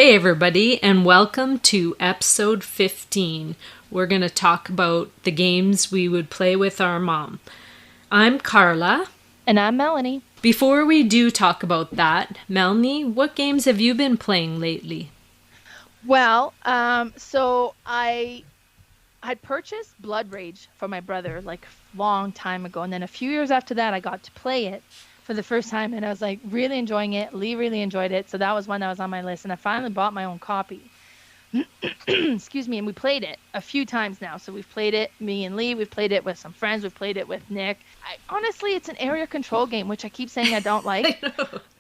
Hey everybody, and welcome to episode 15. We're going to talk about the games we would play with our mom. I'm Carla. And I'm Melanie. Before we do talk about that, Melanie, what games have you been playing lately? Well, so I had purchased Blood Rage for my brother like a long time ago. And then a few years after that, I got to play it for the first time. And I was like really enjoying it. Lee really enjoyed it. So that was one that was on my list. And I finally bought my own copy. Excuse me. And we played it a few times now. So we've played it, me and Lee. We've played it with some friends. We've played it with Nick. Honestly, it's an area control game, which I keep saying I don't like.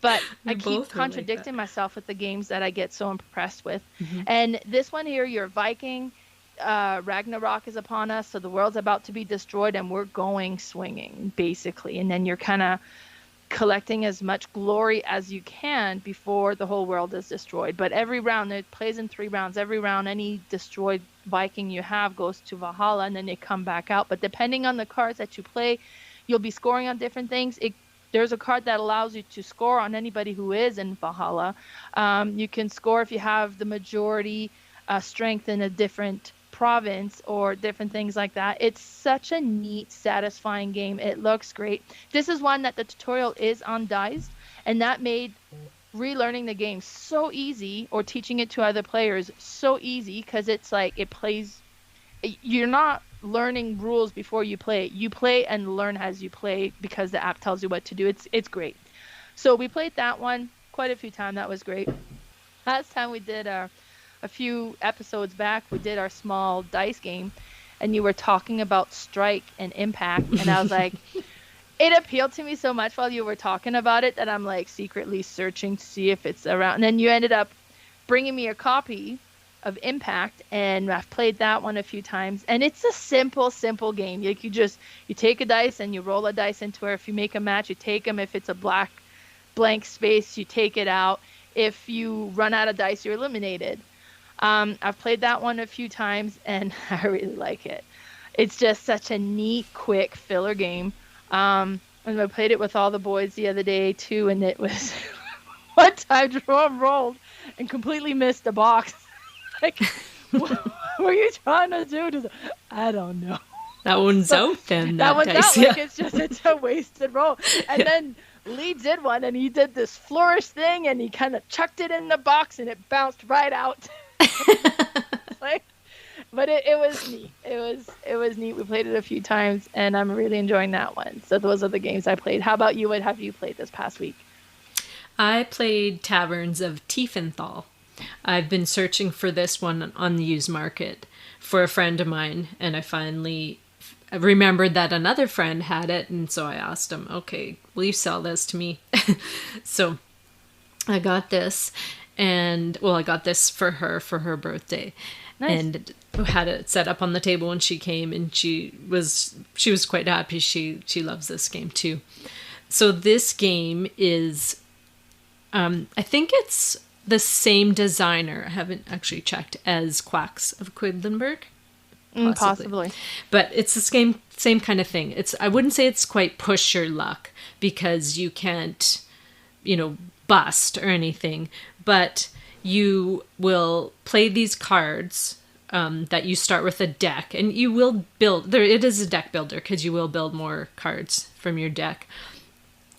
But I keep contradicting myself with the games that I get so impressed with. Mm-hmm. And this one here, you're Viking. Ragnarok is upon us, so the world's about to be destroyed, and we're going swinging, basically. And then you're kind of collecting as much glory as you can before the whole world is destroyed. But every round, it plays in 3 rounds. Every round, any destroyed Viking you have goes to Valhalla, and then they come back out. But depending on the cards that you play, you'll be scoring on different things. There's a card that allows you to score on anybody who is in Valhalla. You can score if you have the majority strength in a different province or different things like that. It's such a neat, satisfying game. It looks great. This is one that the tutorial is on dice, and that made relearning the game so easy, or teaching it to other players so easy, because it's like it plays. You're not learning rules before you play. You play and learn as you play because the app tells you what to do. It's great. So we played that one quite a few times. That was great. Last time we did a few episodes back, we did our small dice game, and you were talking about strike and impact, and I was like, it appealed to me so much while you were talking about it that I'm like secretly searching to see if it's around. And then you ended up bringing me a copy of Impact, and I've played that one a few times, and it's a simple game. Like you take a dice and you roll a dice into it. If you make a match, you take them. If it's a blank space, you take it out. If you run out of dice, you're eliminated. I've played that one a few times, and I really like it. It's just such a neat, quick filler game. And I played it with all the boys the other day, too, and it was one time Jerome rolled and completely missed the box. Like, what were you trying to do? I don't know. That one's out then. That one's dice, out. Yeah. Like, it's a wasted roll. And then Lee did one, and he did this flourish thing, and he kind of chucked it in the box, and it bounced right out. But it was neat. It was neat. We played it a few times, and I'm really enjoying that one. So those are the games I played. How about you? What have you played this past week? I played Taverns of Tiefenthal. I've been searching for this one on the used market for a friend of mine, and I finally remembered that another friend had it, and so I asked him, okay, will you sell this to me? So I got this, and I got this for her birthday. Nice. And had it set up on the table when she came, and she was quite happy. She loves this game too. So this game is, I think it's the same designer. I haven't actually checked, as Quacks of Quedlinburg. Possibly. But it's the same kind of thing. I wouldn't say it's quite push your luck, because you can't, bust or anything, but you will play these cards that you start with a deck, and you will build there. It is a deck builder, because you will build more cards from your deck.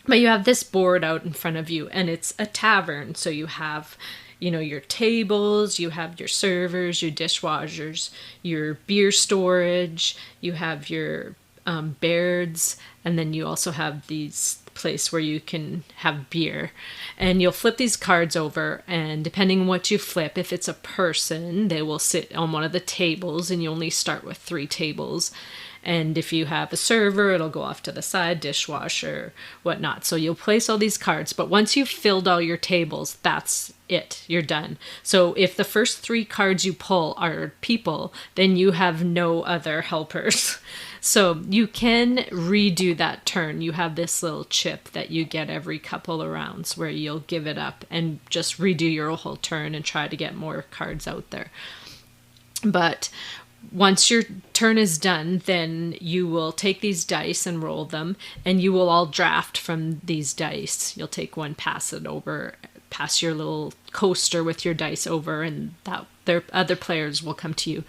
But you have this board out in front of you, and it's a tavern. So you have, your tables, you have your servers, your dishwashers, your beer storage, you have your beards, and then you also have these place where you can have beer. And you'll flip these cards over, and depending on what you flip, if it's a person, they will sit on one of the tables, and you only start with 3 tables. And if you have a server, it'll go off to the side, dishwasher, whatnot. So you'll place all these cards, but once you've filled all your tables, that's it. You're done. So if the first 3 cards you pull are people, then you have no other helpers. So you can redo that turn. You have this little chip that you get every couple of rounds where you'll give it up and just redo your whole turn and try to get more cards out there. But once your turn is done, then you will take these dice and roll them, and you will all draft from these dice. You'll take one, pass it over pass your little coaster with your dice over, and that their other players will come to you.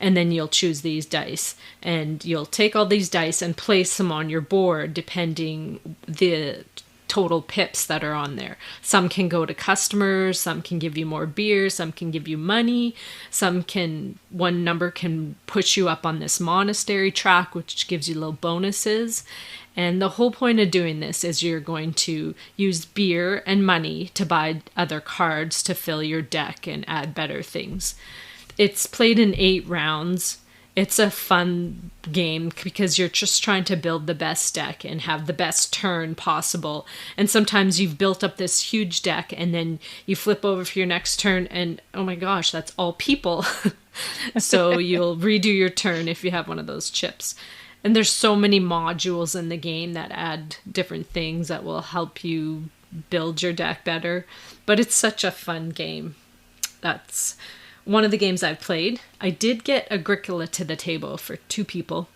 And then you'll choose these dice, and you'll take all these dice and place them on your board depending the total pips that are on there. Some can go to customers, some can give you more beer, some can give you money, one number can push you up on this monastery track, which gives you little bonuses. And the whole point of doing this is you're going to use beer and money to buy other cards to fill your deck and add better things. It's played in 8 rounds. It's a fun game because you're just trying to build the best deck and have the best turn possible. And sometimes you've built up this huge deck and then you flip over for your next turn and, oh my gosh, that's all people. So you'll redo your turn if you have one of those chips. And there's so many modules in the game that add different things that will help you build your deck better. But it's such a fun game. That's one of the games I've played. I did get Agricola to the table for 2 people,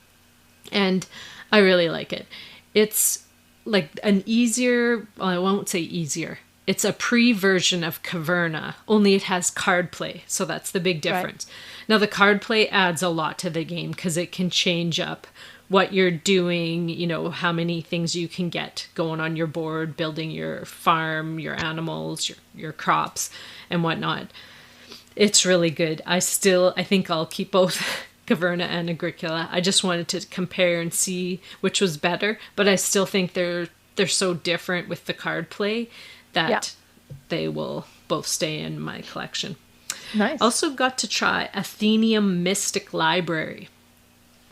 and I really like it. It's like an easier, well, I won't say easier. It's a pre-version of Caverna, only it has card play, so that's the big difference. Right. Now, the card play adds a lot to the game because it can change up what you're doing, you know, how many things you can get going on your board, building your farm, your animals, your crops, and whatnot. It's really good. I think I'll keep both Caverna and Agricola. I just wanted to compare and see which was better, but I still think they're so different with the card play that they will both stay in my collection. Nice. Also got to try Athenium Mystic Library.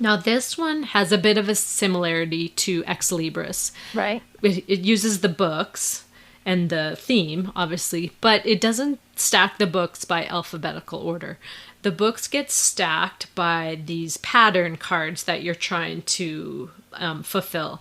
Now this one has a bit of a similarity to Ex Libris. Right. It uses the books and the theme, obviously, but it doesn't stack the books by alphabetical order. The books get stacked by these pattern cards that you're trying to fulfill.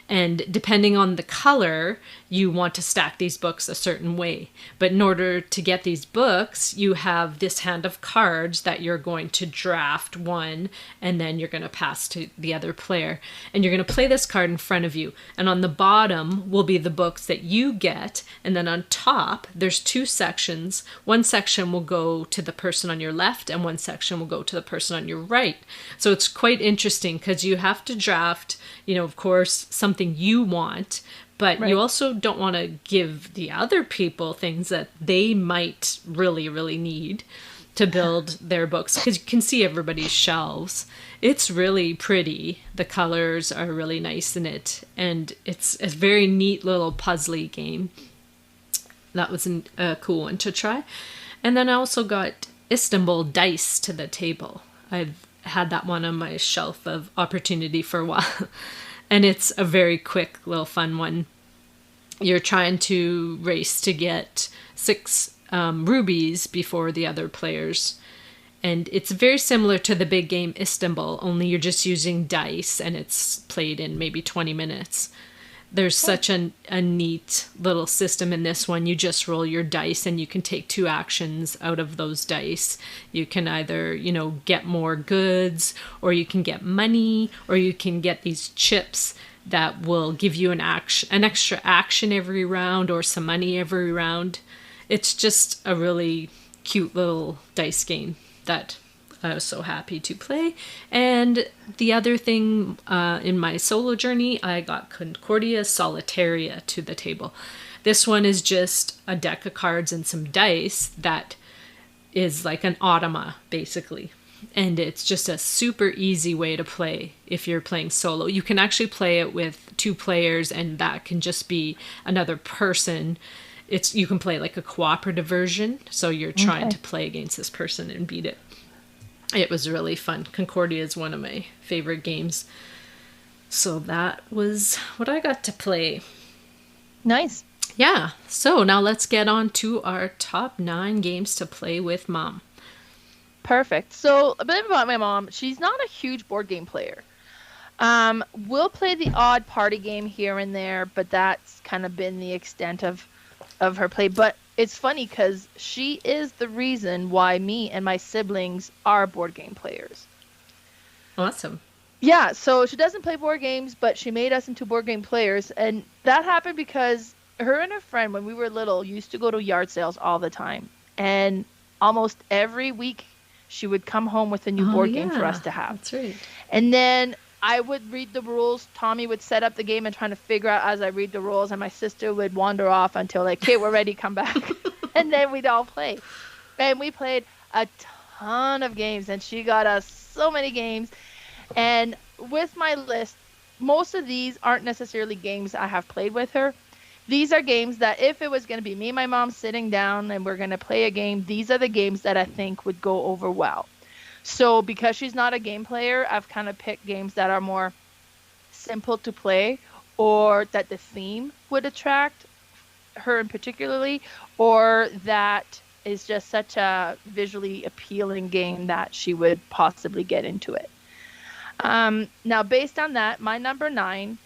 And depending on the color, you want to stack these books a certain way. But in order to get these books, you have this hand of cards that you're going to draft one, and then you're going to pass to the other player. And you're going to play this card in front of you. And on the bottom will be the books that you get. And then on top, there's 2 sections. One section will go to the person on your left, and one section will go to the person on your right. So it's quite interesting because you have to draft, you know, of course, something you want, but you also don't want to give the other people things that they might really, really need to build their books, because you can see everybody's shelves. It's really pretty. The colors are really nice in it, and it's a very neat little puzzly game. That was a cool one to try. And then I also got Istanbul Dice to the table. I've had that one on my shelf of opportunity for a while. And it's a very quick little fun one. You're trying to race to get 6 rubies before the other players. And it's very similar to the big game Istanbul, only you're just using dice and it's played in maybe 20 minutes. There's such a neat little system in this one. You just roll your dice and you can take 2 actions out of those dice. You can either, you know, get more goods, or you can get money, or you can get these chips that will give you an extra action every round, or some money every round. It's just a really cute little dice game that I was so happy to play. And the other thing, in my solo journey, I got Concordia Solitaria to the table. This one is just a deck of cards and some dice that is like an automa, basically. And it's just a super easy way to play if you're playing solo. You can actually play it with 2 players, and that can just be another person. You can play like a cooperative version, so you're trying to play against this person and beat it. It was really fun. Concordia is one of my favorite games. So that was what I got to play. Nice. Yeah. So now let's get on to our top 9 games to play with Mom. Perfect. So a bit about my mom. She's not a huge board game player. We'll play the odd party game here and there, but that's kind of been the extent of her play. But it's funny because she is the reason why me and my siblings are board game players. Awesome. Yeah, so she doesn't play board games, but she made us into board game players. And that happened because her and her friend, when we were little, used to go to yard sales all the time. And almost every week, she would come home with a new board game for us to have. That's right. And then I would read the rules. Tommy would set up the game and trying to figure out as I read the rules. And my sister would wander off until like, okay, we're ready, come back. And then we'd all play. And we played a ton of games. And she got us so many games. And with my list, most of these aren't necessarily games I have played with her. These are games that if it was going to be me and my mom sitting down and we're going to play a game, these are the games that I think would go over well. So because she's not a game player, I've kind of picked games that are more simple to play or that the theme would attract her in particularly, or that is just such a visually appealing game that she would possibly get into it. Now, based on that, my number 9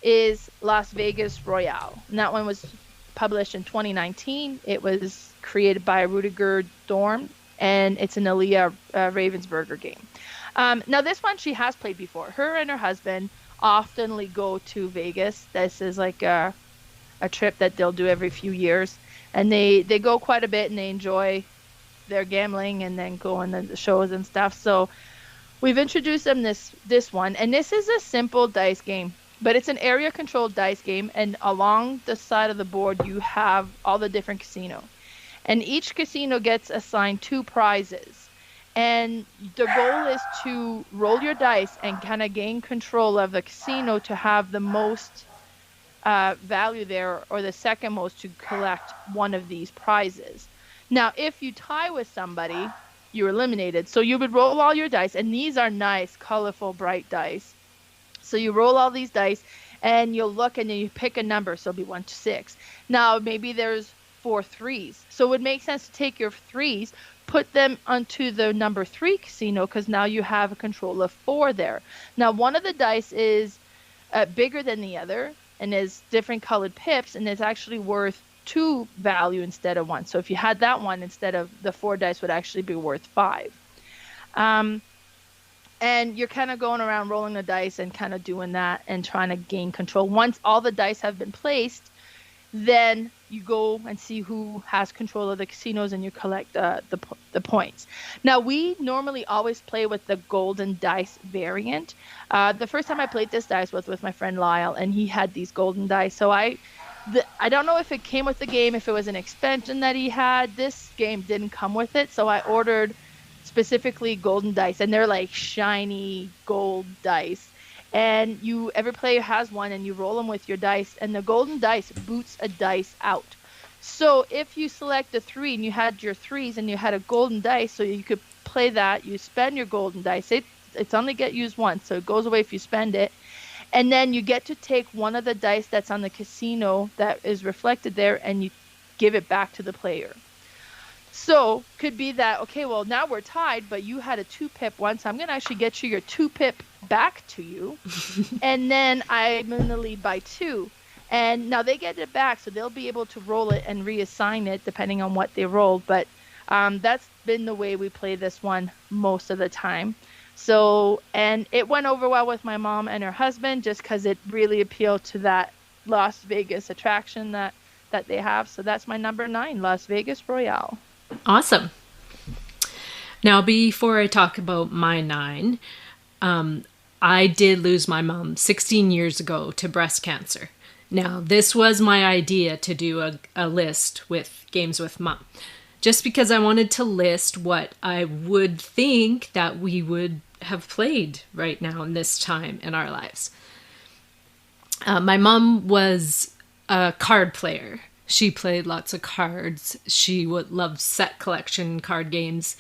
is Las Vegas Royale. And that one was published in 2019. It was created by Rudiger Dorn, and it's an Elia Ravensburger game. Now, this one she has played before. Her and her husband oftenly go to Vegas. This is like a trip that they'll do every few years. And they go quite a bit, and they enjoy their gambling and then go on the shows and stuff. So we've introduced them this one. And this is a simple dice game. But it's an area-controlled dice game, and along the side of the board, you have all the different casinos. And each casino gets assigned 2 prizes. And the goal is to roll your dice and kind of gain control of the casino to have the most value there, or the second most to collect one of these prizes. Now, if you tie with somebody, you're eliminated. So you would roll all your dice, and these are nice, colorful, bright dice. So you roll all these dice, and you'll look, and then you pick a number. So it'll be 1 to 6. Now, maybe there's 4 threes. So it would make sense to take your 3s, put them onto the number 3 casino, because now you have a control of 4 there. Now, one of the dice is bigger than the other, and is different colored pips, and it's actually worth 2 value instead of 1. So if you had that one, instead of the 4 dice would actually be worth 5. And you're kind of going around rolling the dice and kind of doing that and trying to gain control. Once all the dice have been placed, then you go and see who has control of the casinos, and you collect the points. Now, we normally always play with the golden dice variant. The first time I played this dice was with my friend Lyle, and he had these golden dice. So I don't know if it came with the game, if it was an expansion that he had. This game didn't come with it, so I ordered specifically golden dice, and they're like shiny gold dice. And every player has one, and you roll them with your dice, and the golden dice boots a dice out. So if you select a 3 and you had your 3s and you had a golden dice, so you could play that, you spend your golden dice. It's only get used once, so it goes away if you spend it. And then you get to take one of the dice that's on the casino that is reflected there, and you give it back to the player. So could be that, okay, well, now we're tied, but you had a 2-pip one, so I'm going to actually get you your 2-pip back to you. And then I'm in the lead by 2. And now they get it back, so they'll be able to roll it and reassign it depending on what they rolled. But that's been the way we play this one most of the time. So, and it went over well with my mom and her husband, just because it really appealed to that Las Vegas attraction that they have. So that's my number 9, Las Vegas Royale. Awesome. Now, before I talk about my 9, I did lose my mom 16 years ago to breast cancer. Now, this was my idea to do a list with games with mom, just because I wanted to list what I would think that we would have played right now in this time in our lives. My mom was a card player. She played lots of cards. She would love set collection card games.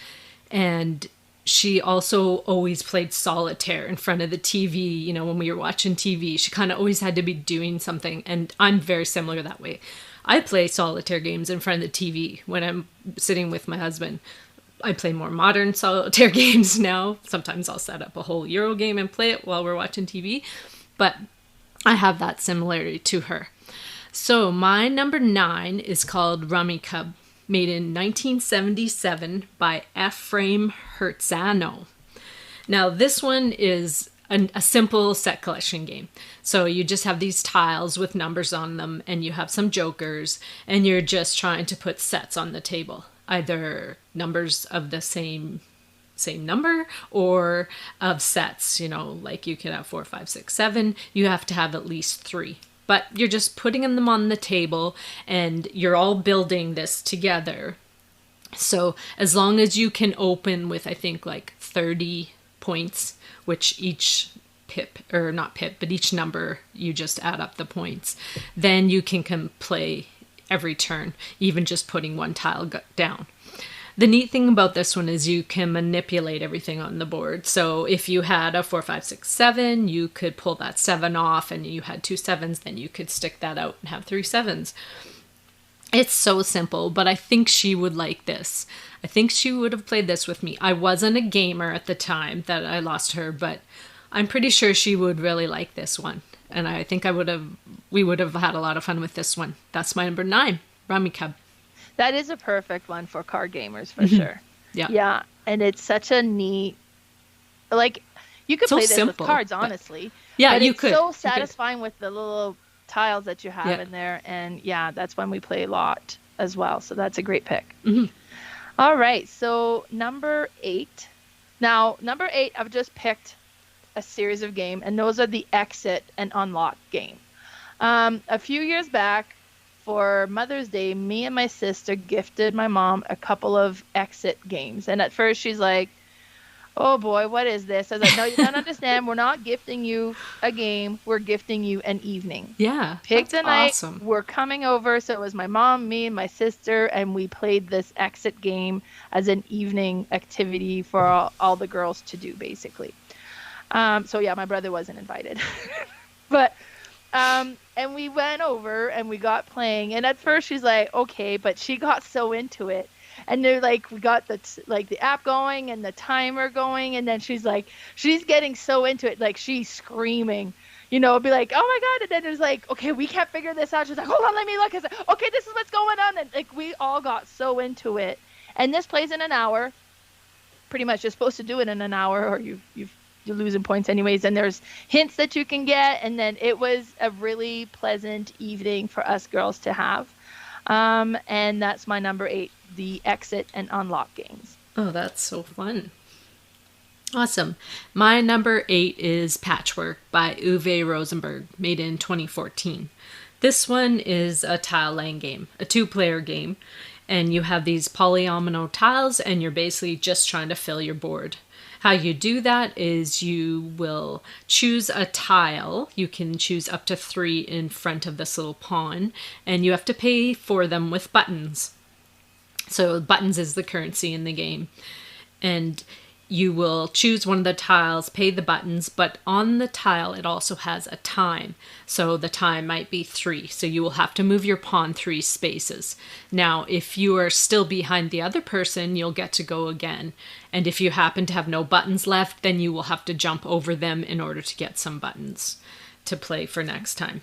And she also always played solitaire in front of the TV. You know, when we were watching TV, she kind of always had to be doing something. And I'm very similar that way. I play solitaire games in front of the TV when I'm sitting with my husband. I play more modern solitaire games now. Sometimes I'll set up a whole Euro game and play it while we're watching TV. But I have that similarity to her. So my number 9 is called Rummikub, made in 1977 by Ephraim Hertzano. Now this one is a simple set collection game. So you just have these tiles with numbers on them, and you have some jokers, and you're just trying to put sets on the table, either numbers of the same number or of sets. Like you could have 4, 5, 6, 7. You have to have at least 3. But you're just putting them on the table, and you're all building this together. So as long as you can open with, I think, like 30 points, which each each number, you just add up the points, then you can play every turn, even just putting one tile down. The neat thing about this one is you can manipulate everything on the board. So if you had a 4, 5, 6, 7, you could pull that 7 off, and you had 2 7s, then you could stick that out and have 3 7s. It's so simple, but I think she would like this. I think she would have played this with me. I wasn't a gamer at the time that I lost her, but I'm pretty sure she would really like this one. And I think we would have had a lot of fun with this one. That's my number 9, Rummikub. That is a perfect one for card gamers, for sure. Yeah. Yeah, and it's such a neat, like, you could so play this simple, with cards, honestly. Yeah, but you it's could. so satisfying with the little tiles that you have Yeah. in there, and yeah, that's when we play a lot as well. So that's a great pick. Mm-hmm. All right, so number 8. Now, number 8, I've just picked a series of game, and those are the exit and unlock game. A few years back, for Mother's Day, me and my sister gifted my mom a couple of exit games. And at first she's like, oh boy, what is this? I was like, no, you don't understand. We're not gifting you a game. We're gifting you an evening. Yeah. Pick the night. Awesome. We're coming over. So it was my mom, me, and my sister, and we played this exit game as an evening activity for all the girls to do, basically. So yeah, my brother wasn't invited. But and we went over and we got playing, and at first she's like, okay, but she got so into it, and they're like, we got the app going and the timer going, and then she's getting so into it, like she's screaming, be like, oh my god, and then there's like, okay, we can't figure this out. She's like, hold on, let me look. I said, okay, this is what's going on, and like we all got so into it. And this plays in an hour. Pretty much, you're supposed to do it in an hour, or you're losing points anyways, and there's hints that you can get, and then it was a really pleasant evening for us girls to have. And that's my number 8, the exit and unlock games. Oh, that's so fun. Awesome. My number 8 is Patchwork by Uwe Rosenberg, made in 2014. This one is a tile laying game, a 2-player game, and you have these polyomino tiles, and you're basically just trying to fill your board. How you do that is you will choose a tile. You can choose up to 3 in front of this little pawn, and you have to pay for them with buttons. So buttons is the currency in the game. And you will choose one of the tiles, pay the buttons, but on the tile it also has a time. So the time might be 3, so you will have to move your pawn 3 spaces. Now, if you are still behind the other person, you'll get to go again. And if you happen to have no buttons left, then you will have to jump over them in order to get some buttons to play for next time.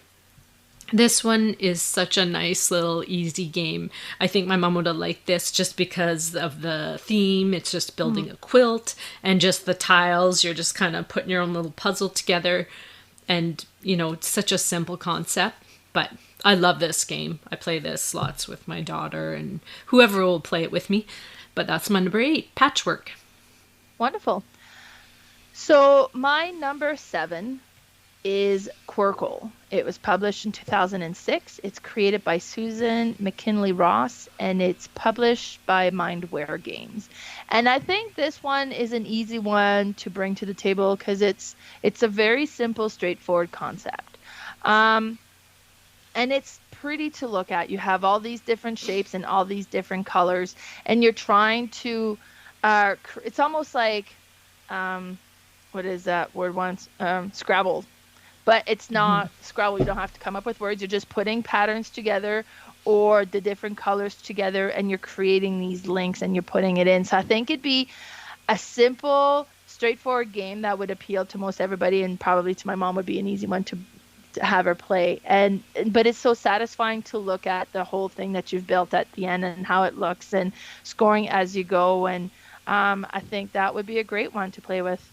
This one is such a nice little easy game. I think my mom would have liked this just because of the theme. It's just building a quilt, and just the tiles. You're just kind of putting your own little puzzle together. And, it's such a simple concept. But I love this game. I play this lots with my daughter and whoever will play it with me. But that's my number 8, Patchwork. Wonderful. So my number 7 is Qwirkle. It was published in 2006. It's created by Susan McKinley Ross, and it's published by Mindware Games. And I think this one is an easy one to bring to the table because it's a very simple, straightforward concept. And it's pretty to look at. You have all these different shapes and all these different colors, and you're trying to it's almost like what is that word once? Scrabble. But it's not Scrabble. You don't have to come up with words. You're just putting patterns together or the different colors together, and you're creating these links and you're putting it in. So I think it'd be a simple, straightforward game that would appeal to most everybody, and probably to my mom would be an easy one to have her play. But it's so satisfying to look at the whole thing that you've built at the end and how it looks, and scoring as you go. And I think that would be a great one to play with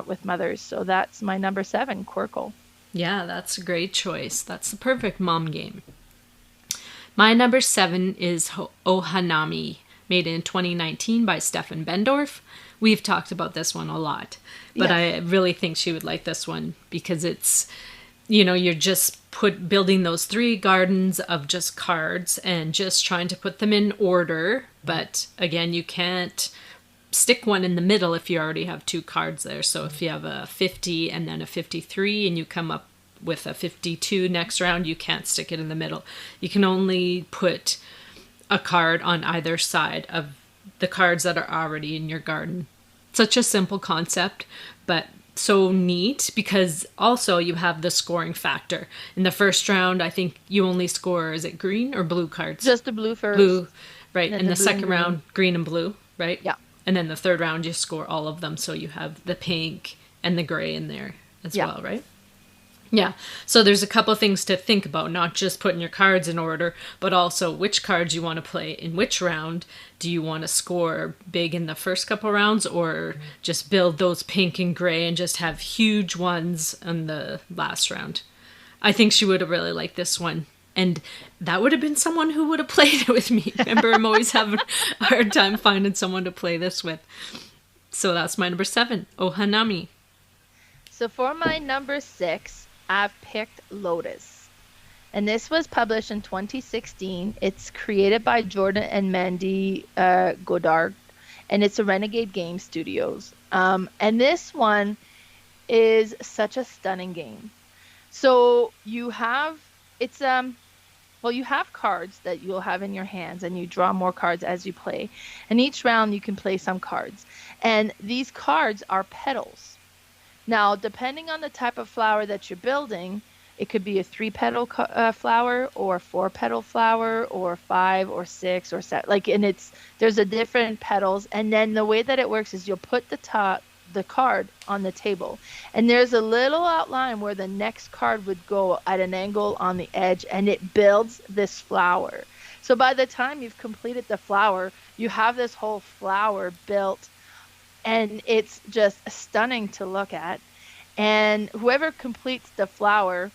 with mothers. So that's my number 7, Qwirkle. Yeah, that's a great choice. That's the perfect mom game. My number 7 is Ohanami, made in 2019 by Stefan Bendorf. We've talked about this one a lot, but yes. I really think she would like this one because it's, you're just building those 3 gardens of just cards and just trying to put them in order. But again, you can't stick one in the middle if you already have 2 cards there. So if you have a 50 and then a 53 and you come up with a 52 next round, you can't stick it in the middle. You can only put a card on either side of the cards that are already in your garden. Such a simple concept, but so neat because also you have the scoring factor. In the first round, I think you only score, is it green or blue cards? Just the blue first. Blue, right. And the second round, green and blue, right? Yeah. And then the third round, you score all of them. So you have the pink and the gray in there as well, right? Yeah. So there's a couple things to think about, not just putting your cards in order, but also which cards you want to play in which round. Do you want to score big in the first couple rounds or just build those pink and gray and just have huge ones in the last round? I think she would have really liked this one. And that would have been someone who would have played it with me. Remember, I'm always having a hard time finding someone to play this with. So that's my number 7, Ohanami. So for my number 6, I've picked Lotus. And this was published in 2016. It's created by Jordan and Mandy Godard. And it's a Renegade Game Studios. And this one is such a stunning game. So you have, you have cards that you'll have in your hands. And you draw more cards as you play. And each round you can play some cards. And these cards are petals. Now, depending on the type of flower that you're building, it could be a 3-petal flower or a 4-petal flower or 5 or 6 or 7. And there's a different petals. And then the way that it works is you'll put the card on the table. And there's a little outline where the next card would go at an angle on the edge, and it builds this flower. So by the time you've completed the flower, you have this whole flower built. And it's just stunning to look at. And whoever completes the flower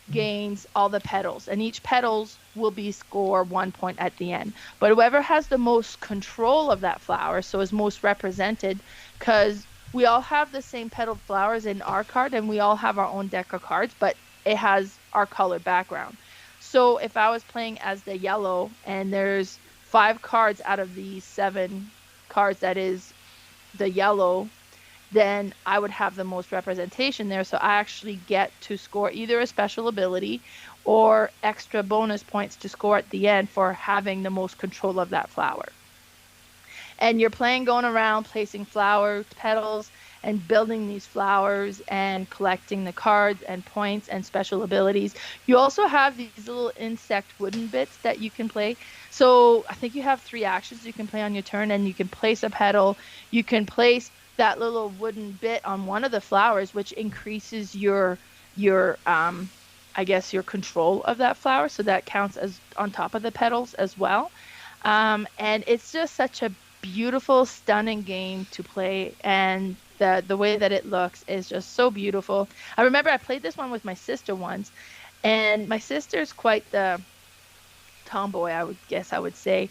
gains all the petals. And each petals will be score 1 point at the end. But whoever has the most control of that flower, so is most represented, because we all have the same petaled flowers in our card, and we all have our own deck of cards, but it has our color background. So if I was playing as the yellow, and there's 5 cards out of the 7 cards that is the yellow, then I would have the most representation there. So I actually get to score either a special ability or extra bonus points to score at the end for having the most control of that flower. And you're playing going around placing flower petals and building these flowers and collecting the cards and points and special abilities. You also have these little insect wooden bits that you can play. So I think you have 3 actions you can play on your turn, and you can place a petal. You can place that little wooden bit on one of the flowers, which increases your control of that flower. So that counts as on top of the petals as well. And it's just such a beautiful, stunning game to play. And the way that it looks is just so beautiful. I remember I played this one with my sister once, and my sister's quite the tomboy, I would say.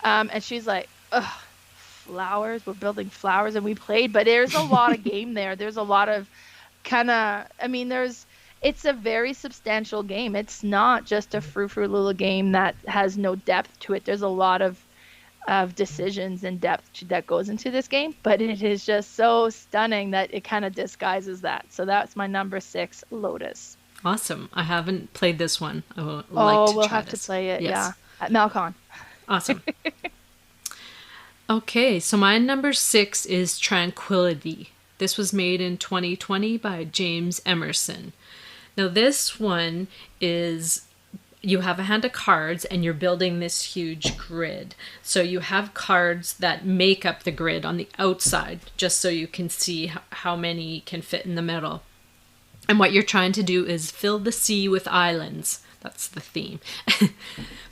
And she's like, ugh, flowers, we're building flowers, and we played, but there's a lot of game there. There's a lot of it's a very substantial game. It's not just a frou-frou little game that has no depth to it. There's a lot of decisions and depth that goes into this game, but it is just so stunning that it kind of disguises that. So that's my number 6, Lotus. Awesome. I haven't played this one. I would we'll have to play it. Yes. Yeah, at Malcon. Awesome. Okay, so my number 6 is Tranquility. This was made in 2020 by James Emerson. Now this one is, you have a hand of cards and you're building this huge grid. So you have cards that make up the grid on the outside, just so you can see how many can fit in the middle. And what you're trying to do is fill the sea with islands. That's the theme.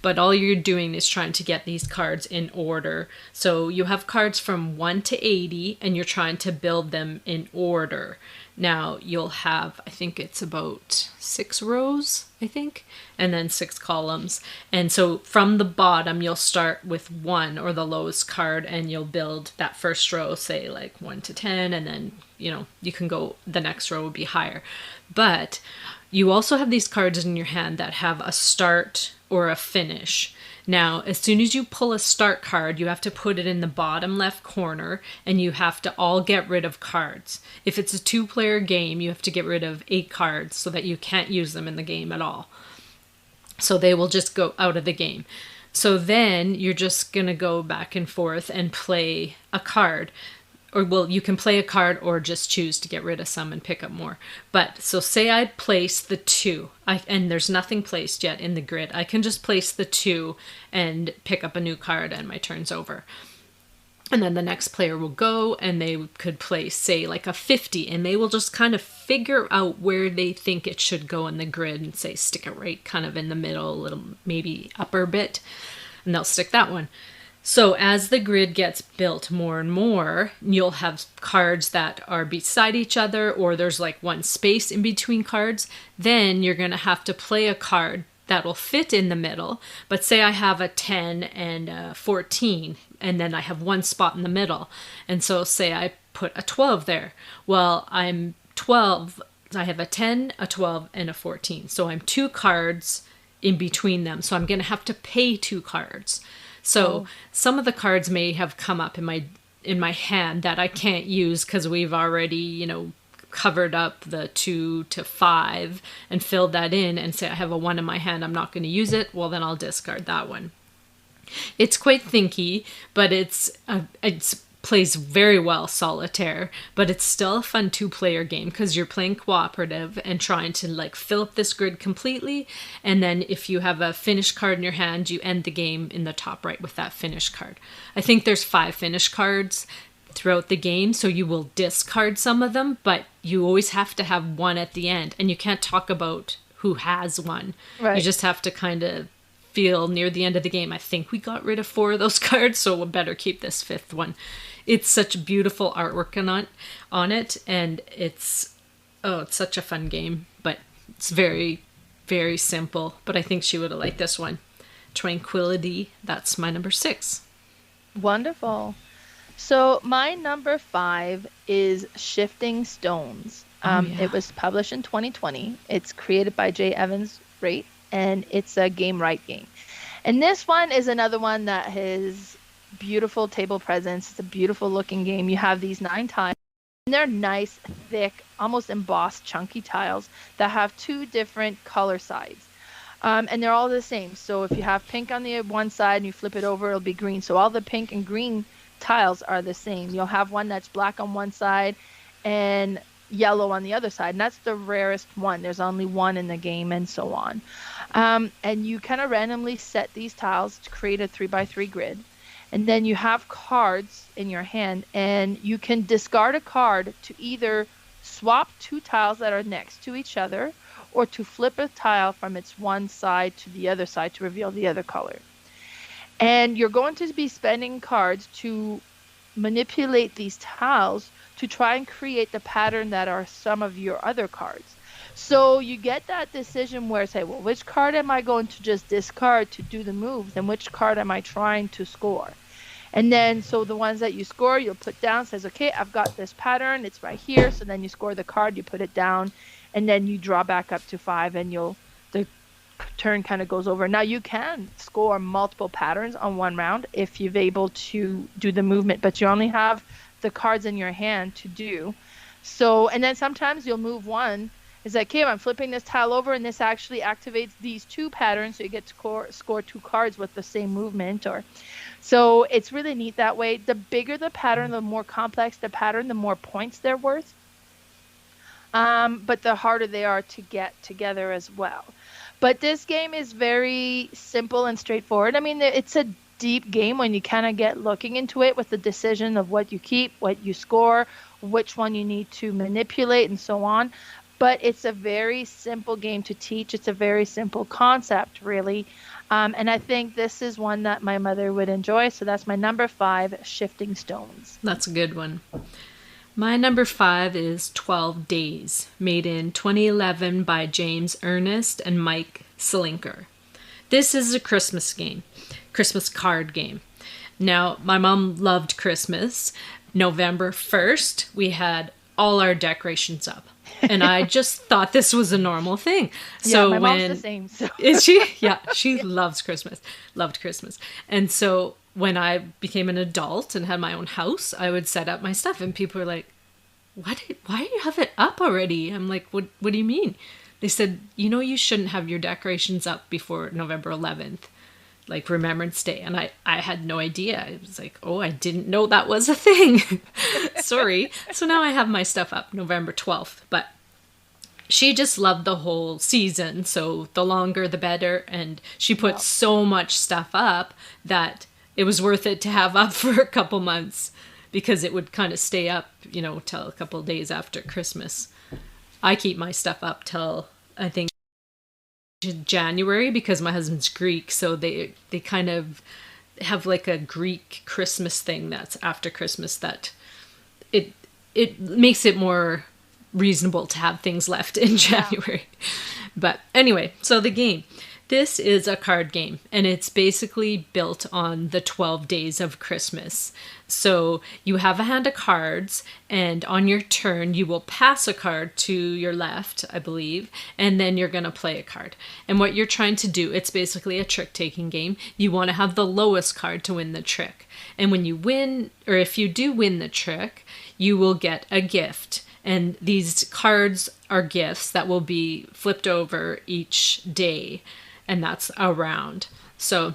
But all you're doing is trying to get these cards in order. So you have cards from 1 to 80, and you're trying to build them in order. Now you'll have, I think it's about 6 rows, I think, and then 6 columns. And so from the bottom, you'll start with 1 or the lowest card, and you'll build that first row, say like 1 to 10, and then, you can go, the next row would be higher. But you also have these cards in your hand that have a start or a finish. Now, as soon as you pull a start card, you have to put it in the bottom left corner, and you have to all get rid of cards. If it's a 2-player game, you have to get rid of 8 cards so that you can't use them in the game at all. So they will just go out of the game. So then you're just going to go back and forth and play a card. Or, well, you can play a card or just choose to get rid of some and pick up more. But, so say I place the 2, and there's nothing placed yet in the grid. I can just place the 2 and pick up a new card, and my turn's over. And then the next player will go, and they could place, say, like a 50, and they will just kind of figure out where they think it should go in the grid and say, stick it right kind of in the middle, a little maybe upper bit, and they'll stick that one. So as the grid gets built more and more, you'll have cards that are beside each other, or there's like one space in between cards. Then you're going to have to play a card that will fit in the middle. But say I have a 10 and a 14, and then I have one spot in the middle. And so say I put a 12 there. Well, I'm 12. I have a 10, a 12, and a 14. So I'm 2 cards in between them. So I'm going to have to pay 2 cards. So some of the cards may have come up in my hand that I can't use because we've already, covered up the 2 to 5 and filled that in, and say I have a 1 in my hand, I'm not going to use it. Well, then I'll discard that one. It's quite thinky, but it's plays very well solitaire, but it's still a fun 2-player game because you're playing cooperative and trying to like fill up this grid completely. And then if you have a finish card in your hand, you end the game in the top right with that finish card. I think there's 5 finish cards throughout the game, so you will discard some of them, but you always have to have one at the end, and you can't talk about who has one. Right. You just have to kind of feel near the end of the game, I think we got rid of 4 of those cards, so we'll better keep this 5th one. It's such beautiful artwork on it, and it's such a fun game, but it's very, very simple. But I think she would have liked this one. Tranquility, that's my number 6. Wonderful. So my number 5 is Shifting Stones. It was published in 2020. It's created by Jay Evans Wright, and it's a game right game. And this one is another one that has beautiful table presence. It's a beautiful looking game. You have these 9 tiles, and they're nice, thick, almost embossed, chunky tiles that have 2 different color sides. And they're all the same. So if you have pink on the one side and you flip it over, it'll be green. So all the pink and green tiles are the same. You'll have one that's black on one side and yellow on the other side, and that's the rarest one. There's only one in the game, and so on. And you kind of randomly set these tiles to create a 3x3 grid, and then you have cards in your hand, and you can discard a card to either swap 2 tiles that are next to each other, or to flip a tile from its one side to the other side to reveal the other color. And you're going to be spending cards to manipulate these tiles to try and create the pattern that are some of your other cards. So you get that decision where, say, well, which card am I going to just discard to do the moves, and which card am I trying to score? And then, so the ones that you score, you'll put down, says, okay, I've got this pattern, it's right here. So then you score the card, you put it down, and then you draw back up to 5, and the turn kind of goes over. Now you can score multiple patterns on one round if you're able to do the movement, but you only have the cards in your hand to do. So, and then sometimes you'll move one. It's like, okay, I'm flipping this tile over, and this actually activates these 2 patterns, so you get to score 2 cards with the same movement. Or, so it's really neat that way. The bigger the pattern, the more complex the pattern, the more points they're worth. But the harder they are to get together as well. But this game is very simple and straightforward. I mean, it's a deep game when you kind of get looking into it with the decision of what you keep, what you score, which one you need to manipulate, and so on. but it's a very simple game to teach. It's a very simple concept, really. And I think this is one that my mother would enjoy. So that's my number 5, Shifting Stones. That's a good one. My number 5 is 12 Days, made in 2011 by James Ernest and Mike Selinker. This is a Christmas game, Christmas card game. Now, my mom loved Christmas. November 1st, we had all our decorations up. And I just thought this was a normal thing. So my mom's the same. So. Is she? Yeah, she loves Christmas. Loved Christmas. And so when I became an adult and had my own house, I would set up my stuff. And people were like, why do you have it up already? I'm like, what do you mean? They said, you shouldn't have your decorations up before November 11th. Like Remembrance Day. And I had no idea. I was like, oh, I didn't know that was a thing. Sorry. So now I have my stuff up November 12th. But she just loved the whole season. So the longer, the better. And she put so much stuff up that it was worth it to have up for a couple months because it would kind of stay up, till a couple of days after Christmas. I keep my stuff up till, I think, January because my husband's Greek, so they kind of have like a Greek Christmas thing that's after Christmas that it makes it more reasonable to have things left in January. Yeah. But anyway, so the game. This is a card game, and it's basically built on the 12 days of Christmas. So you have a hand of cards, and on your turn, you will pass a card to your left, I believe, and then you're going to play a card. And what you're trying to do, it's basically a trick-taking game. You want to have the lowest card to win the trick. And when you win, or if you do win the trick, you will get a gift. And these cards are gifts that will be flipped over each day. And that's a round. So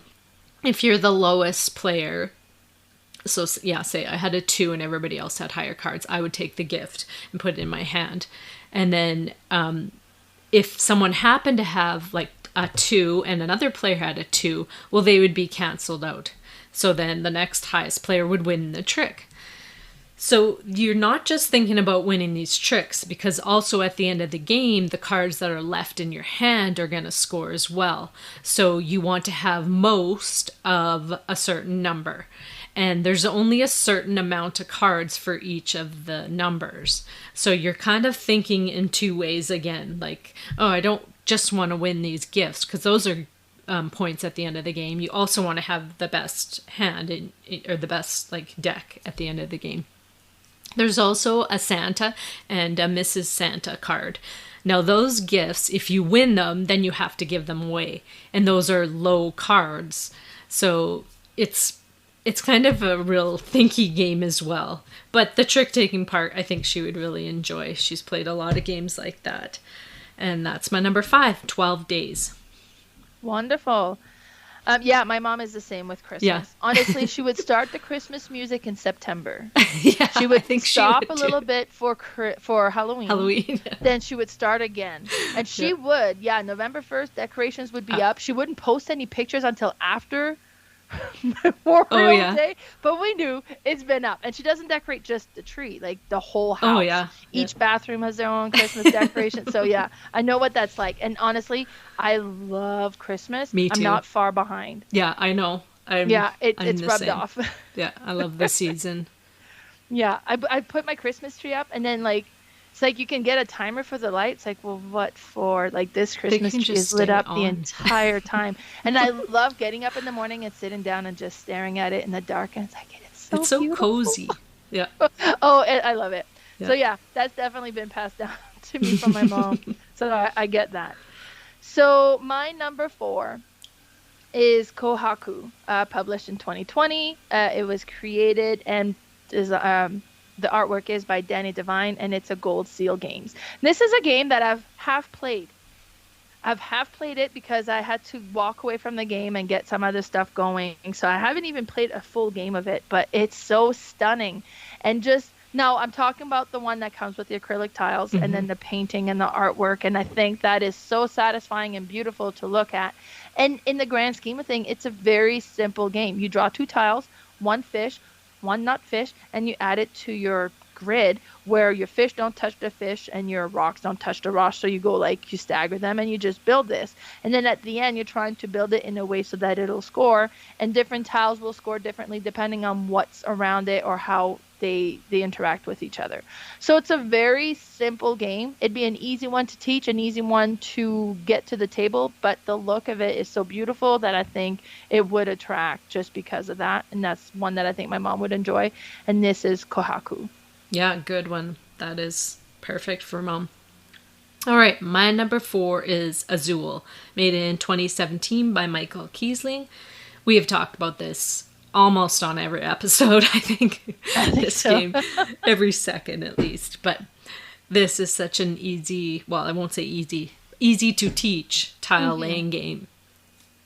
if you're the lowest player, so yeah, say I had a 2 and everybody else had higher cards, I would take the gift and put it in my hand. And then if someone happened to have like a 2 and another player had a 2, well, they would be canceled out. So then the next highest player would win the trick. So you're not just thinking about winning these tricks, because also at the end of the game, the cards that are left in your hand are going to score as well. So you want to have most of a certain number. And there's only a certain amount of cards for each of the numbers. So you're kind of thinking in 2 ways again, like, oh, I don't just want to win these gifts, because those are points at the end of the game. You also want to have the best hand or the best deck at the end of the game. There's also a Santa and a Mrs. Santa card. Now those gifts, if you win them, then you have to give them away. And those are low cards. So it's kind of a real thinky game as well. But the trick-taking part, I think she would really enjoy. She's played a lot of games like that. And that's my number 5, 12 Days. Wonderful. Yeah, my mom is the same with Christmas. Yeah. Honestly, she would start the Christmas music in September. Yeah, she would stop a little bit for Halloween. Then she would start again. And she would, November 1st, decorations would be up. She wouldn't post any pictures until after Memorial Day. But we knew it's been up. And she doesn't decorate just the tree, like the whole house. Oh, yeah. Each bathroom has their own Christmas decoration. So, yeah, I know what that's like. And honestly, I love Christmas. Me too. I'm not far behind. Yeah, I know. It's rubbed off. Yeah, I love the season. Yeah, I put my Christmas tree up, and then it's like you can get a timer for the lights. Like, well, what for? Like, this Christmas tree is lit up the entire time. And I love getting up in the morning and sitting down and just staring at it in the dark. And it's like, it's so beautiful. Cozy. Yeah. I love it. Yeah. So, yeah, that's definitely been passed down to me from my mom. So I get that. So my number 4 is Kohaku, published in 2020. It was created and is the artwork is by Danny Devine, and it's a Gold Seal Games. This is a game that I've half played. I've half played it because I had to walk away from the game and get some other stuff going. So I haven't even played a full game of it, but it's so stunning. And just now I'm talking about the one that comes with the acrylic tiles and then the painting and the artwork. And I think that is so satisfying and beautiful to look at. And in the grand scheme of things, it's a very simple game. You draw 2 tiles, 1 fish, 1 nut fish, and you add it to your grid where your fish don't touch the fish and your rocks don't touch the rocks. So you go like, you stagger them and you just build this. And then at the end, you're trying to build it in a way so that it'll score. And different tiles will score differently depending on what's around it or how they interact with each other. So it's a very simple game. It'd be an easy one to teach, an easy one to get to the table, but the look of it is so beautiful that I think it would attract just because of that. And that's one that I think my mom would enjoy. And this is Kohaku. Yeah, good one. That is perfect for mom. All right, my number 4 is Azul, made in 2017 by Michael Kiesling. We have talked about this almost on every episode, I think this so. Game, every second at least. But this is such an easy, well, I won't say easy to teach tile laying game,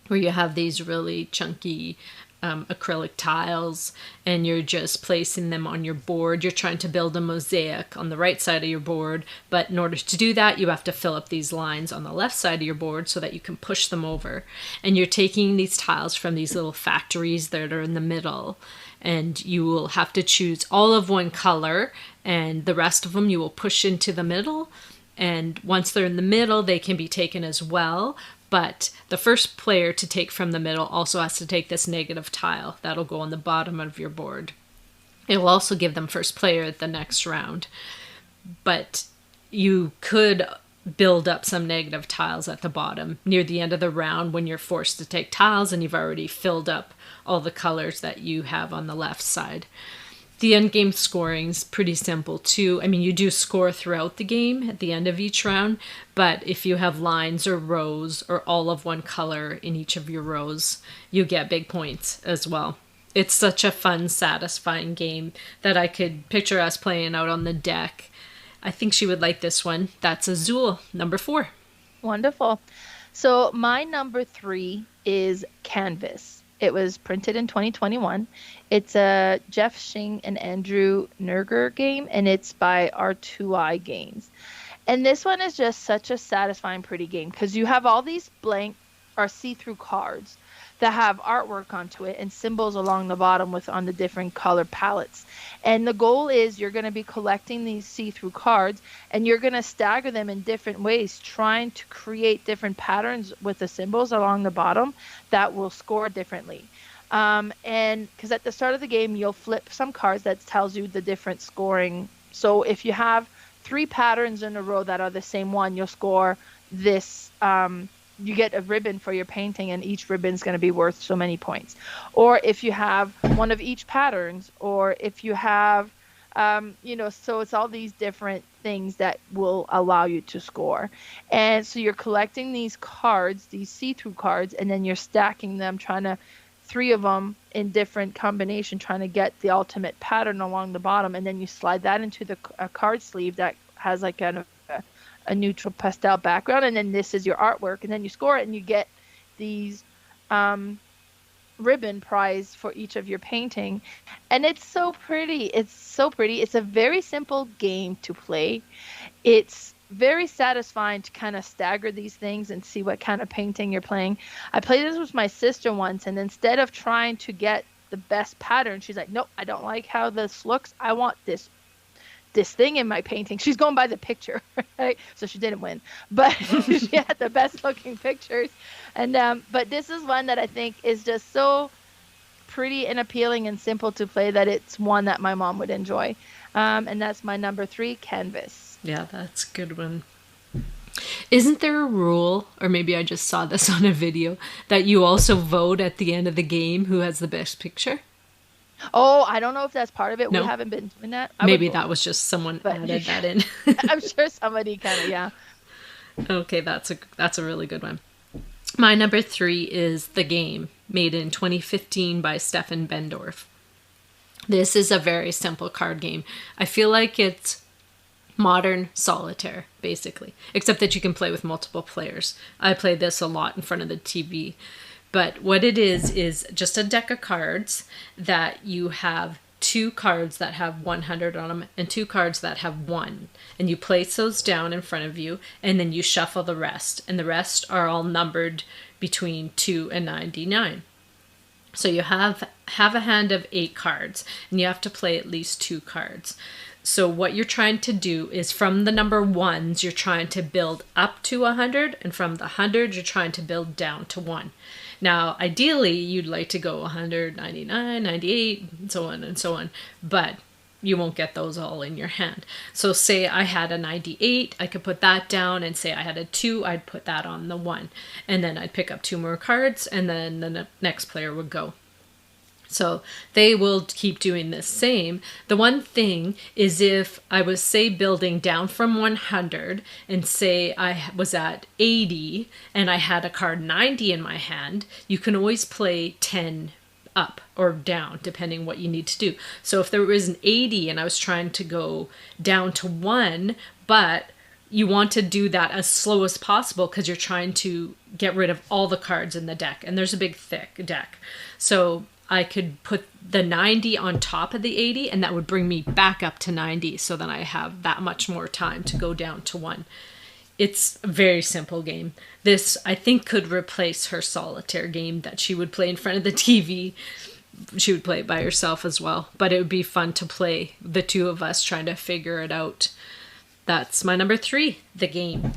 where you have these really chunky acrylic tiles and you're just placing them on your board. You're trying to build a mosaic on the right side of your board, but in order to do that, you have to fill up these lines on the left side of your board so that you can push them over. And you're taking these tiles from these little factories that are in the middle, and you will have to choose all of one color, and the rest of them you will push into the middle. And once they're in the middle, they can be taken as well. But the first player to take from the middle also has to take this negative tile. That'll go on the bottom of your board. It will also give them first player at the next round. But you could build up some negative tiles at the bottom near the end of the round when you're forced to take tiles and you've already filled up all the colors that you have on the left side. The end game scoring is pretty simple too. I mean, you do score throughout the game at the end of each round, but if you have lines or rows or all of one color in each of your rows, you get big points as well. It's such a fun, satisfying game that I could picture us playing out on the deck. I think she would like this one. That's Azul, number 4. Wonderful. So my number 3 is Canvas. It was printed in 2021. It's a Jeff Shing and Andrew Nerger game, and it's by R2I Games. And this one is just such a satisfying, pretty game because you have all these blank or see-through cards that have artwork onto it and symbols along the bottom with on the different color palettes. And the goal is you're going to be collecting these see-through cards and you're going to stagger them in different ways, trying to create different patterns with the symbols along the bottom that will score differently. And because at the start of the game, you'll flip some cards that tells you the different scoring. So if you have 3 patterns in a row that are the same one, you'll score this, you get a ribbon for your painting and each ribbon is going to be worth so many points. Or if you have one of each patterns, or if you have, so it's all these different things that will allow you to score. And so you're collecting these cards, these see-through cards, and then you're stacking them, trying to 3 of them in different combination, trying to get the ultimate pattern along the bottom. And then you slide that into a card sleeve that has like a neutral pastel background, and then this is your artwork, and then you score it and you get these ribbon prize for each of your painting. And it's so pretty. It's a very simple game to play. It's very satisfying to kind of stagger these things and see what kind of painting you're playing. I played this with my sister once, and instead of trying to get the best pattern, she's like, nope, I don't like how this looks. I want this thing in my painting. She's going by the picture, right? So she didn't win, but she had the best looking pictures. And but this is one that I think is just so pretty and appealing and simple to play that it's one that my mom would enjoy. And that's my number 3, Canvas. Yeah, that's a good one. Isn't there a rule, or maybe I just saw this on a video, that you also vote at the end of the game who has the best picture? Oh, I don't know if that's part of it. No? We haven't been doing that. Maybe that was just someone added that in. I'm sure somebody kind of, yeah. Okay, that's a really good one. My number 3 is The Game, made in 2015 by Stefan Bendorf. This is a very simple card game. I feel like it's modern solitaire, basically, except that you can play with multiple players. I played this a lot in front of the TV. But what it is just a deck of cards that you have 2 cards that have 100 on them and 2 cards that have 1. And you place those down in front of you, and then you shuffle the rest. And the rest are all numbered between 2 and 99. So you have a hand of 8 cards, and you have to play at least 2 cards. So what you're trying to do is from the number ones, you're trying to build up to 100, and from the 100, you're trying to build down to 1. Now, ideally, you'd like to go 199, 98, and so on and so on, but you won't get those all in your hand. So say I had a 98, I could put that down, and say I had a 2, I'd put that on the 1. And then I'd pick up 2 more cards, and then the next player would go. So they will keep doing this same. The one thing is if I was, say, building down from 100 and say I was at 80 and I had a card 90 in my hand, you can always play 10 up or down depending what you need to do. So if there was an 80 and I was trying to go down to 1, but you want to do that as slow as possible because you're trying to get rid of all the cards in the deck, and there's a big thick deck. So I could put the 90 on top of the 80, and that would bring me back up to 90. So then I have that much more time to go down to 1. It's a very simple game. This, I think, could replace her solitaire game that she would play in front of the TV. She would play it by herself as well. But it would be fun to play the two of us trying to figure it out. That's my number 3, the game.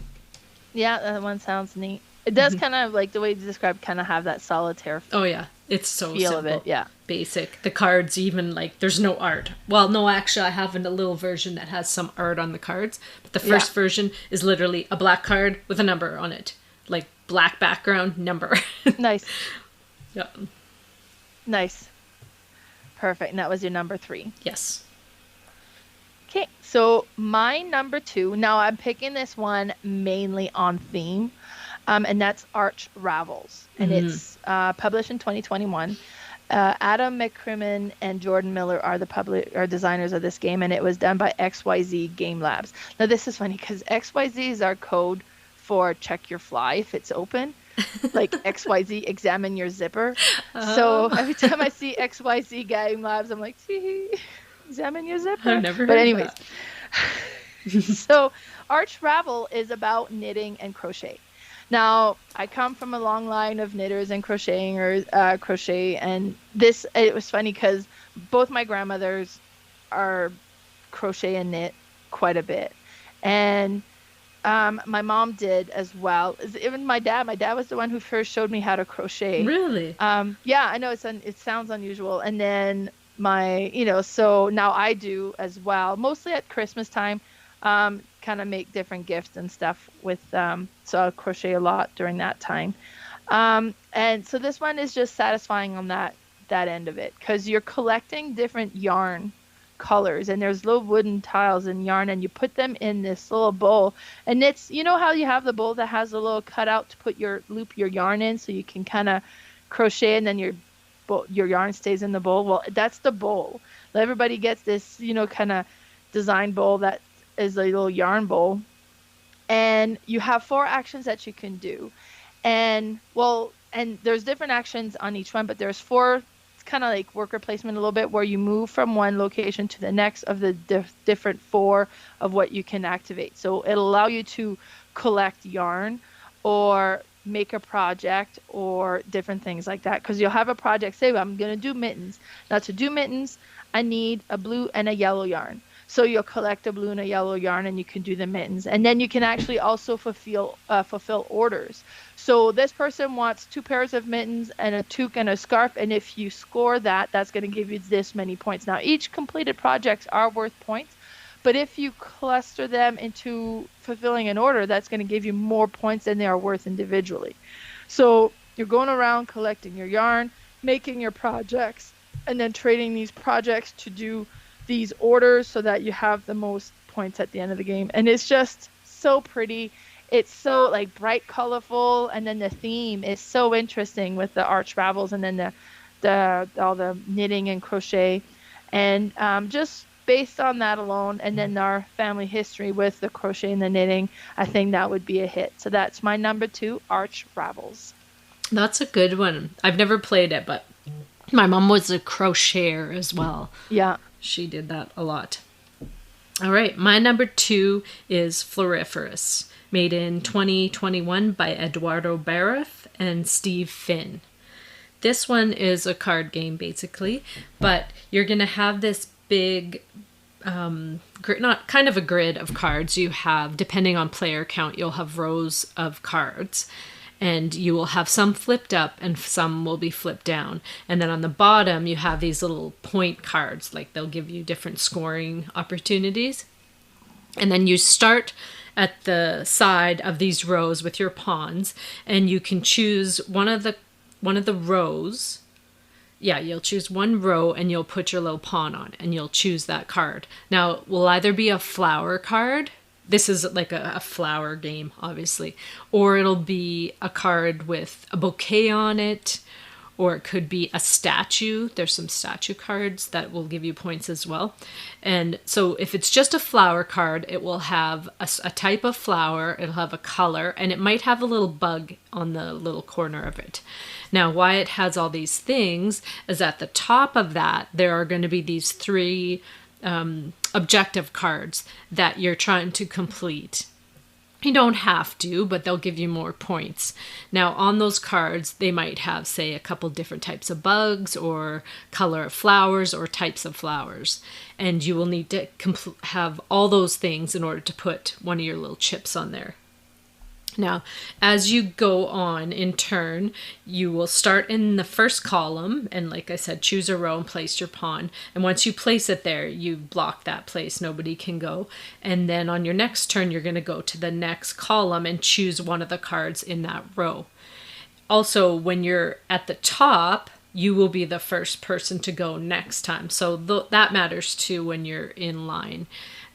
Yeah, that one sounds neat. It does kind of, like the way you described, kind of have that solitaire Oh, yeah. It's so feel simple. of it, yeah. Basic. The cards even, like, there's no art. Well, no, actually, I have a little version that has some art on the cards. But the first version is literally a black card with a number on it. Like, black background, number. Nice. Yeah. Nice. Perfect. And that was your number 3. Yes. Okay, so my number 2, now I'm picking this one mainly on theme, and that's Arch Ravels. And it's published in 2021. Adam McCrimmon and Jordan Miller are the designers of this game, and it was done by XYZ Game Labs. Now, this is funny because XYZ is our code for check your fly if it's open. Like XYZ, examine your zipper. So every time I see XYZ Game Labs, I'm like, examine your zipper. I've never heard But anyways, that. So Arch Ravel is about knitting and crochet. Now, I come from a long line of knitters and crochet, and it was funny because both my grandmothers are crochet and knit quite a bit. And my mom did as well. Even my dad was the one who first showed me how to crochet. Really? Yeah, I know it sounds unusual. And then so now I do as well, mostly at Christmas time. Kind of make different gifts and stuff with so I'll crochet a lot during that time, and so this one is just satisfying on that end of it because you're collecting different yarn colors, and there's little wooden tiles and yarn, and you put them in this little bowl, and it's, you know how you have the bowl that has a little cutout to loop your yarn in so you can kind of crochet, and then your yarn stays in the bowl. Well, that's the bowl. Everybody gets this kind of design bowl that is a little yarn bowl, and you have 4 actions that you can do, and there's different actions on each one, but there's 4. It's kind of like worker placement a little bit, where you move from one location to the next of the different 4 of what you can activate. So it'll allow you to collect yarn or make a project or different things like that, because you'll have a project, say I'm going to do mittens. Now, to do mittens, I need a blue and a yellow yarn. So you'll collect a blue and a yellow yarn, and you can do the mittens. And then you can actually also fulfill orders. So this person wants 2 pairs of mittens and a toque and a scarf. And if you score that, that's going to give you this many points. Now, each completed projects are worth points. But if you cluster them into fulfilling an order, that's going to give you more points than they are worth individually. So you're going around collecting your yarn, making your projects, and then trading these projects to do these orders so that you have the most points at the end of the game. And it's just so pretty. It's so like bright, colorful, and then the theme is so interesting with the Arch Ravels, and then all the knitting and crochet, and just based on that alone, and then our family history with the crochet and the knitting, I think that would be a hit. So that's my number 2, Arch Ravels. That's a good one. I've never played it, but my mom was a crocheter as well. Yeah. She did that a lot. All right, my number 2 is Floriferous, made in 2021 by Eduardo Barreth and Steve Finn. This one is a card game, basically, but you're going to have this big not kind of a grid of cards. You have, depending on player count, you'll have rows of cards, and you will have some flipped up and some will be flipped down. And then on the bottom, you have these little point cards, like they'll give you different scoring opportunities. And then you start at the side of these rows with your pawns, and you can choose one of the rows. Yeah, you'll choose one row and you'll put your little pawn on and you'll choose that card. Now, it will either be a flower card. This is like a flower game, obviously. Or it'll be a card with a bouquet on it. Or it could be a statue. There's some statue cards that will give you points as well. And so if it's just a flower card, it will have a type of flower, it'll have a color, and it might have a little bug on the little corner of it. Now, why it has all these things is at the top of that, there are going to be these 3 objective cards that you're trying to complete. You don't have to, but they'll give you more points. Now, on those cards, they might have, say, a couple different types of bugs or color of flowers or types of flowers. And you will need to have all those things in order to put one of your little chips on there. Now, as you go on in turn, you will start in the first column and, like I said, choose a row and place your pawn. And once you place it there, you block that place. Nobody can go. And then on your next turn, you're going to go to the next column and choose one of the cards in that row. Also, when you're at the top, you will be the first person to go next time. So that matters too when you're in line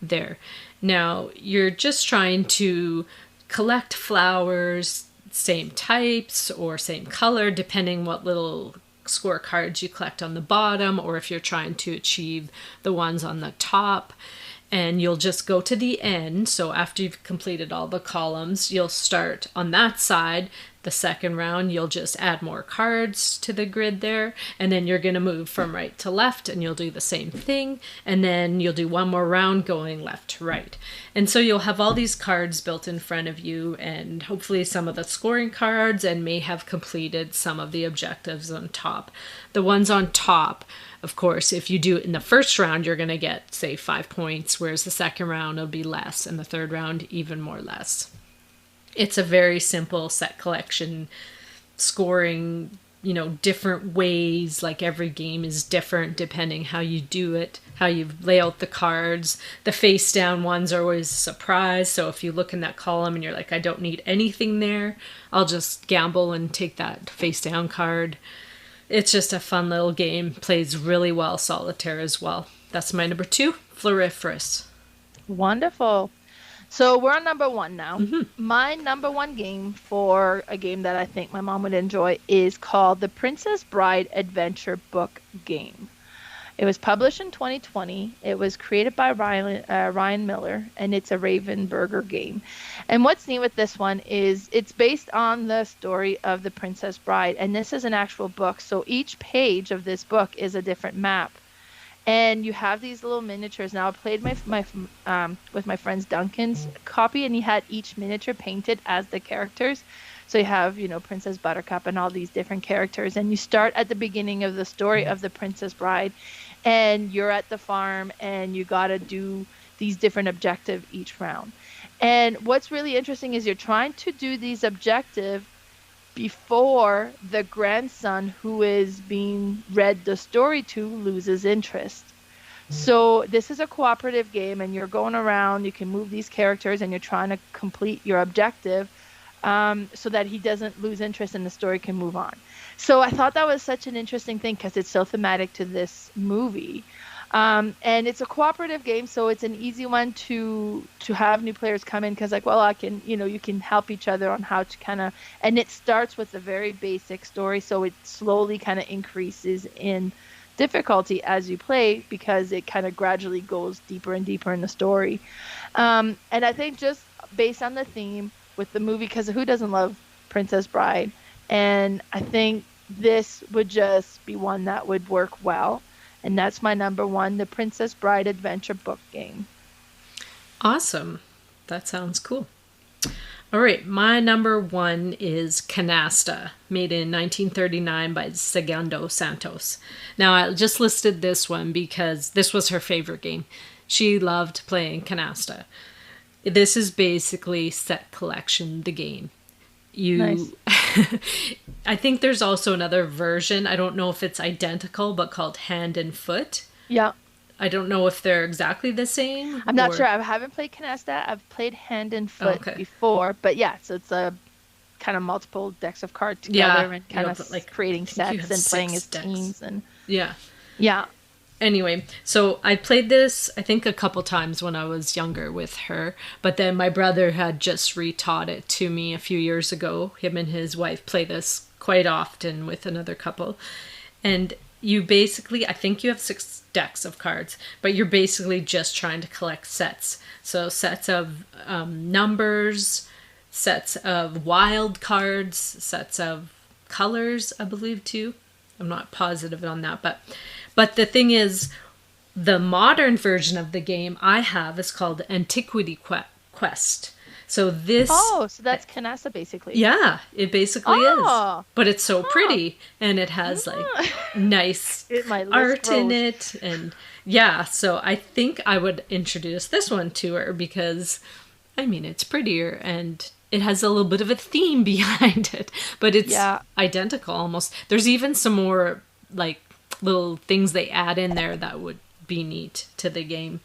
there. Now, you're just trying to collect flowers, same types or same color, depending what little scorecards you collect on the bottom, or if you're trying to achieve the ones on the top. And you'll just go to the end. So after you've completed all the columns, you'll start on that side. The second round, you'll just add more cards to the grid there. And then you're going to move from right to left and you'll do the same thing. And then you'll do one more round going left to right. And so you'll have all these cards built in front of you and hopefully some of the scoring cards, and may have completed some of the objectives on top. The ones on top, of course, if you do it in the first round, you're going to get, say, 5 points, whereas the second round will be less, and the third round even more less. It's a very simple set collection, scoring, different ways. Like every game is different depending how you do it, how you lay out the cards. The face down ones are always a surprise. So if you look in that column and you're like, I don't need anything there, I'll just gamble and take that face down card. It's just a fun little game. Plays really well solitaire as well. That's my number 2, Floriferous. Wonderful. So we're on number 1 now. Mm-hmm. My number 1 game for a game that I think my mom would enjoy is called The Princess Bride Adventure Book Game. It was published in 2020. It was created by Ryan Miller, and it's a Ravenberger game. And what's neat with this one is it's based on the story of the Princess Bride, and this is an actual book. So each page of this book is a different map. And you have these little miniatures. Now, I played with my friend's Duncan's copy, and he had each miniature painted as the characters. So you have, Princess Buttercup and all these different characters. And you start at the beginning of the story of the Princess Bride, and you're at the farm, and you got to do these different objectives each round. And what's really interesting is you're trying to do these objectives before the grandson who is being read the story to loses interest. So this is a cooperative game, and you're going around, you can move these characters, and you're trying to complete your objective so that he doesn't lose interest and the story can move on. So I thought that was such an interesting thing because it's so thematic to this movie. And it's a cooperative game, so it's an easy one to have new players come in because, I can, you can help each other on how to kind of, and it starts with a very basic story, so it slowly kind of increases in difficulty as you play because it kind of gradually goes deeper and deeper in the story. And I think just based on the theme with the movie, because who doesn't love Princess Bride? And I think this would just be one that would work well. And that's my number 1, The Princess Bride Adventure Book Game. Awesome. That sounds cool. All right, my number 1 is Canasta, made in 1939 by Segundo Santos. Now, I just listed this one because this was her favorite game. She loved playing Canasta. This is basically set collection, the game. Nice. I think there's also another version. I don't know if it's identical, but called Hand and Foot. Yeah. I don't know if they're exactly the same. I'm not sure. I haven't played Canasta. I've played Hand and Foot before, but yeah, so it's a kind of multiple decks of cards together and kind of like creating sets and playing as teams and yeah. Anyway, so I played this, I think, a couple times when I was younger with her, but then my brother had just retaught it to me a few years ago. Him and his wife play this quite often with another couple. And you basically, I think you have 6 decks of cards, but you're basically just trying to collect sets. So sets of numbers, sets of wild cards, sets of colors, I believe, too. I'm not positive on that, but the thing is, the modern version of the game I have is called Antiquity Quest. So this... Oh, so that's Canasta, basically. Yeah, it basically is. But it's so pretty, and it has, like, nice art in it. And yeah, so I think I would introduce this one to her because, I mean, it's prettier, and it has a little bit of a theme behind it. But it's identical, almost. There's even some more, like, little things they add in there that would be neat to the game.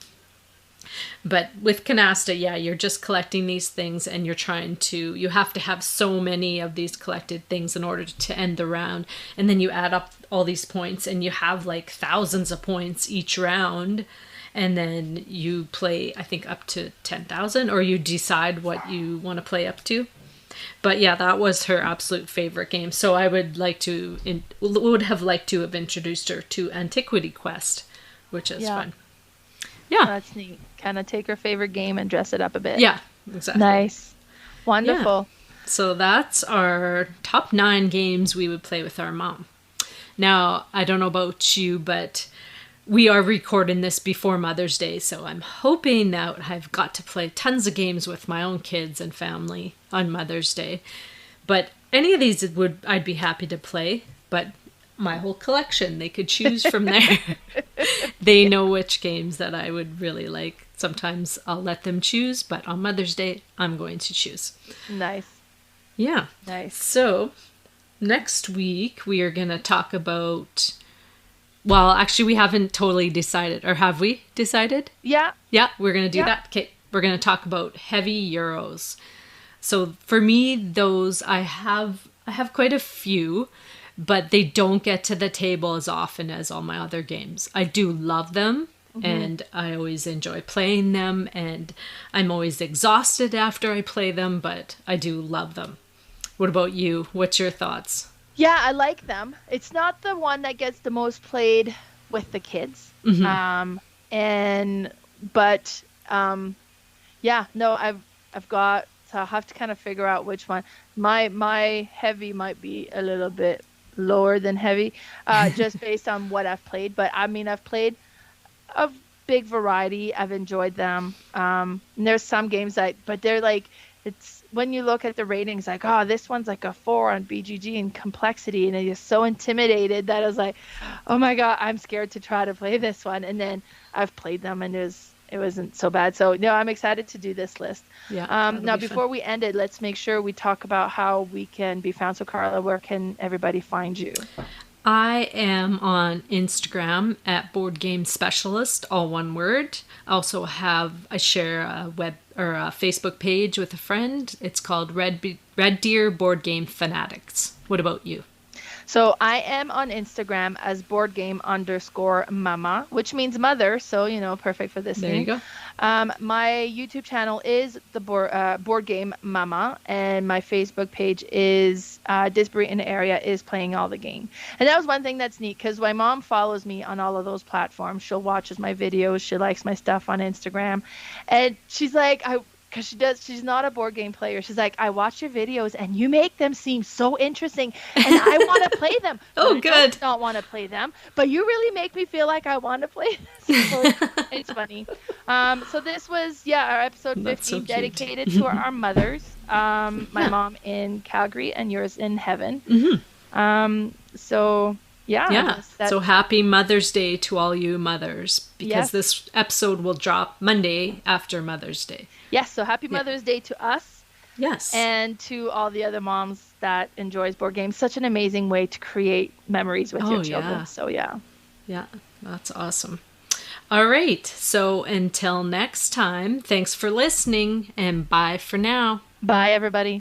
But with Canasta, yeah, you're just collecting these things and you have to have so many of these collected things in order to end the round. And then you add up all these points and you have like thousands of points each round. And then you play, I think, up to 10,000, or you decide what you want to play up to. But yeah, that was her absolute favorite game. So I would have liked to have introduced her to Antiquity Quest, which is fun. Yeah. That's neat. Kind of take her favorite game and dress it up a bit. Yeah, exactly. Nice. Wonderful. Yeah. So that's our top 9 games we would play with our mom. Now, I don't know about you, but we are recording this before Mother's Day, so I'm hoping that I've got to play tons of games with my own kids and family on Mother's Day. But any of these I'd be happy to play, but my whole collection, they could choose from there. They know which games that I would really like. Sometimes I'll let them choose, but on Mother's Day, I'm going to choose. Nice. Yeah. Nice. So next week, we are going to talk about... Well, actually, we haven't totally decided. Or have we decided? Yeah. Yeah, we're going to do that. Okay, we're going to talk about heavy Euros. So for me, those, I have quite a few, but they don't get to the table as often as all my other games. I do love them, and I always enjoy playing them, and I'm always exhausted after I play them, but I do love them. What about you? What's your thoughts? Yeah, I like them. It's not the one that gets the most played with the kids. I've got, so I'll have to kind of figure out which one. My heavy might be a little bit lower than heavy, just based on what I've played. But I mean, I've played a big variety. I've enjoyed them. And there's some games but they're like, it's when you look at the ratings, like, oh, this one's like a 4 on BGG in complexity, and I'm just so intimidated that I was like, oh my god, I'm scared to try to play this one. And then I've played them, and it wasn't so bad. So no, I'm excited to do this list. Yeah. Now, before we end it, let's make sure we talk about how we can be found. So, Carla, where can everybody find you? I am on Instagram at Boardgame Specialist, all one word. I share a web or a Facebook page with a friend. It's called Red Deer Board Game Fanatics. What about you? So I am on Instagram as boardgame_mama, which means mother. So, perfect for this. There you go. My YouTube channel is the Board Game Mama, and my Facebook page is Disbury in the area is playing all the game. And that was one thing that's neat, because my mom follows me on all of those platforms. She'll watches my videos. She likes my stuff on Instagram, and she's like, because she's not a board game player. She's like, I watch your videos and you make them seem so interesting, and I want to play them. Oh, good. I don't want to play them, but you really make me feel like I want to play them. So it's funny. So this was, our episode 15, dedicated to our mothers. My mom in Calgary and yours in heaven. Mm-hmm. So Yeah. Yeah. So happy Mother's Day to all you mothers, because this episode will drop Monday after Mother's Day. Yes. So happy Mother's Day to us. Yes. And to all the other moms that enjoys board games. Such an amazing way to create memories with your children. So yeah. Yeah. That's awesome. All right. So until next time, thanks for listening and bye for now. Bye, everybody.